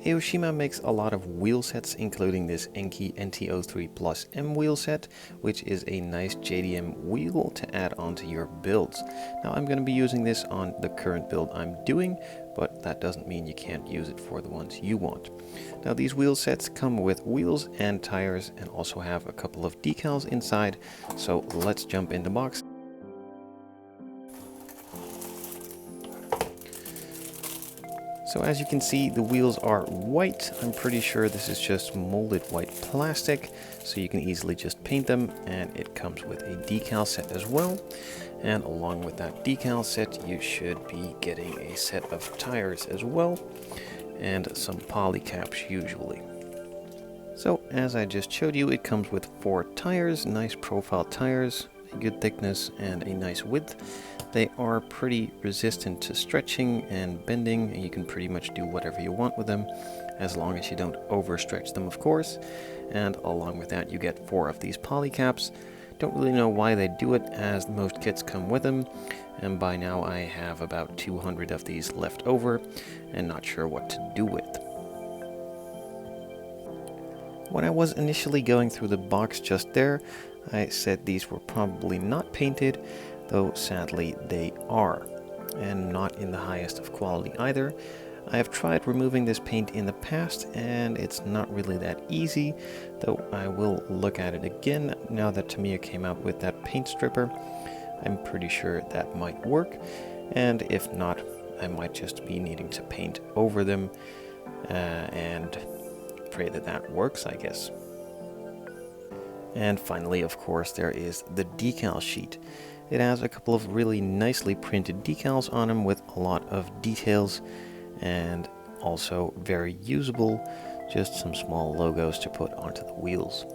Aoshima makes a lot of wheel sets, including this Enkei NT03+M wheel set, which is a nice JDM wheel to add onto your builds. Now I'm going to be using this on the current build I'm doing, but that doesn't mean you can't use it for the ones you want. Now these wheel sets come with wheels and tires and also have a couple of decals inside, so let's jump in the box. So as you can see, the wheels are white. I'm pretty sure this is just molded white plastic, so you can easily just paint them, and it comes with a decal set as well. And along with that decal set, you should be getting a set of tires as well, and some poly caps usually. So as I just showed you, it comes with 4 tires, nice profile tires, a good thickness and a nice width. They are pretty resistant to stretching and bending, and you can pretty much do whatever you want with them, as long as you don't overstretch them, of course. And along with that, you get 4 of these poly caps. Don't really know why they do it, as most kits come with them, and by now I have about 200 of these left over, and not sure what to do with. When I was initially going through the box just there, I said these were probably not painted, though sadly they are, and not in the highest of quality either. I have tried removing this paint in the past, and it's not really that easy, though I will look at it again now that Tamiya came out with that paint stripper. I'm pretty sure that might work, and if not, I might just be needing to paint over them and pray that that works, I guess. And finally, of course, there is the decal sheet. It has a couple of really nicely printed decals on them with a lot of details, and also very usable, just some small logos to put onto the wheels.